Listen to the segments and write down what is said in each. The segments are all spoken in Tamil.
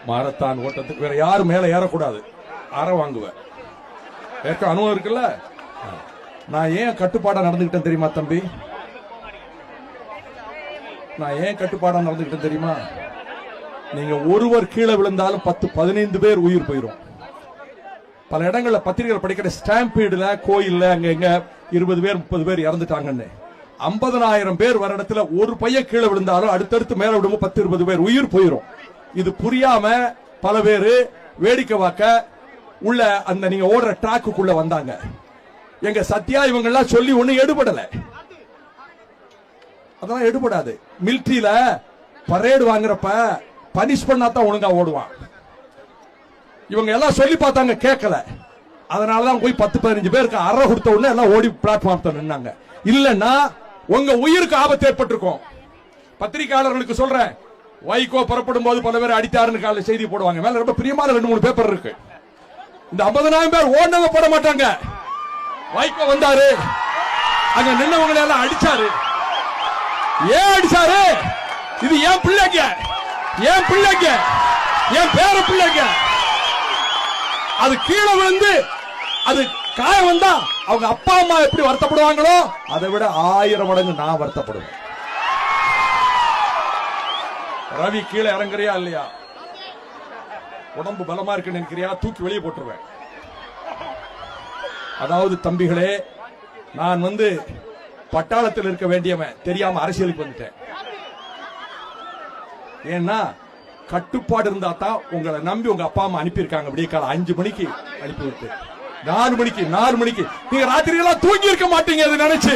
மாரத்தான் ஓட்டத்துக்கு வேற யாரும் மேல ஏறக்கூடாது. அற வாங்குவேன். ஏற்க அனுபவம் இருக்குல்ல. நான் ஏன் கட்டுப்பாடா நடந்துகிட்டேன் தெரியுமா தம்பி? நான் ஏன் கட்டுப்பாடா நடந்துகிட்டேன் தெரியுமா? நீங்க ஒருவர் கீழே விழுந்தாலும் 10-15 பேர் உயிர் போயிரும். பல இடங்கள்ல பத்திரிகை படிக்கிற ஸ்டாம்பீடுல கோயில்ல அங்க எங்க 20 பேர் 30 பேர் இறந்துட்டாங்கன்னு. 50,000 பேர் வர இடத்துல ஒரு பையன் கீழே விழுந்தாலும் அடுத்தடுத்து மேல விடும்போது 10-20 பேர் உயிர் போயிரும். இது புரியாம பல பேரு வேடிக்கை பார்க்க உள்ள அந்த நீங்க ஓடுற டிராக்குள்ள வந்தாங்க. எங்க சத்யா இவங்க எல்லாம் சொல்லி ஒண்ணு எடுபடல. அதெல்லாம் எடுபடாது. மிலிட்டரியில பரேடு வாங்குறப்ப பனிஷ் பண்ணாதான் ஒழுங்கா ஓடுவான். இவங்க எல்லாம் சொல்லி பார்த்தாங்க, கேட்கல. அதனாலதான் போய் 10-15 பேருக்கு அறை கொடுத்த உடனே எல்லாம் ஓடி பிளாட்ஃபார்ம் நின்னாங்க. இல்லன்னா உங்க உயிருக்கு ஆபத்து ஏற்பட்டிருக்கும். பத்திரிகையாளர்களுக்கு சொல்றேன், வைகோ புறப்படும் போது பல பேர் அடித்தாருன்னு காலையில் செய்தி போடுவாங்க. மேல ரொம்ப பிரியமான 2-3 பேப்பர் இருக்கு. இந்த 50,000 பேர் ஓடினவங்க போட மாட்டாங்க. வைகோ வந்தாரு, அங்க நின்னவங்களை எல்லாம் அடிச்சாரு. ஏன் அடிச்சாரு? இது ஏன் பிள்ளைங்க, ஏன் பிள்ளைங்க, ஏன் பேர பிள்ளைங்க. அது கீழே விழுந்து அது காய வந்தா அவங்க அப்பா அம்மா எப்படி வருத்தப்படுவாங்களோ அதை விட 1000 மடங்கு நான் வருத்தப்படுவேன். ரவி கீழே இறங்குறியா இல்லையா? உடம்பு பலமா இருக்குன்னு நினைக்கிறியா? தூக்கி வெளியே போட்டுருவேன். அதாவது தம்பிகளே, நான் பட்டாளத்தில் இருக்க வேண்டியவன் தெரியாம அரசியலுக்கு வந்துட்டேன். ஏன்னா கட்டுப்பாடு இருந்தா தான் உங்களை நம்பி உங்க அப்பா அம்மா அனுப்பியிருக்காங்க. விடிய காலம் 5 மணிக்கு அனுப்பிவிட்டு 4 மணிக்கு நீங்க ராத்திரி எல்லாம் தூங்கி இருக்க மாட்டீங்க. அது நினைச்சு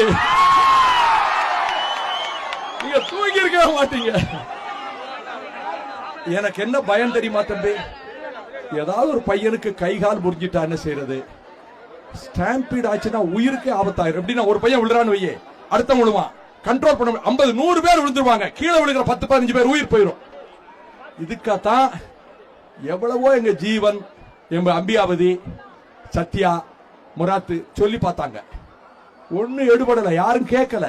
நீங்க தூங்கி இருக்க மாட்டீங்க. எனக்கு என்ன பயம் தெரியுமா தம்பி? ஏதாவது ஒரு பையனுக்கு கை கால் முறிஞ்சிட்டா என்ன செய்யறது? ஸ்டாம்பீட் ஆச்சுன்னா உயிருக்கு ஆபத்தாயிரும். எப்படின்னா ஒரு பையன் விழுறான்னு வையே, அடுத்த விழுவான், கண்ட்ரோல் பண்ண 50-100 பேர் விழுந்துருவாங்க. கீழே விழுகிற 10-15 பேர் உயிர் போயிரும். இதுக்காத்தான் எவ்வளவோ எங்க ஜீவன், எங்க அம்பியாவதி, சத்யா, முராத்து சொல்லி பார்த்தாங்க. ஒண்ணு எடுபடல, யாரும் கேட்கல.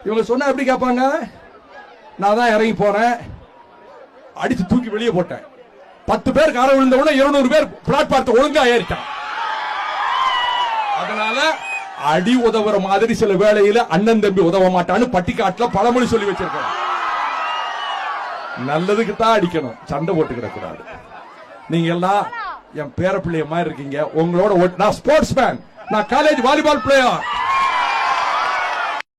இவங்க சொன்னா எப்படி கேட்பாங்க? நான் தான் இறங்கி போறேன், அடிச்சு தூக்கி வெளியே போட்டேன். 10 பேருக்கு அரை விழுந்த உடனே 200 பேர் பிளாட்பார்த்த ஒழுங்கா ஏறிட்டான். அதனால அடி உதவுற மாதிரி சில வேளையில அண்ணன் தம்பி உதவ மாட்டான்னு பட்டிக்காட்டுல பழமொழி சொல்லி வச்சிருக்கேன். நல்லதுக்கு தான் அடிக்கணும், சண்டை போட்டுக்கிட கூடாது. நீங்க எல்லாம் என் பேர பிள்ளைய மாதிரி இருக்கீங்க. உங்களோட நான் ஸ்போர்ட்ஸ் மேன், நான் காலேஜ் வாலிபால் பிளேயர்.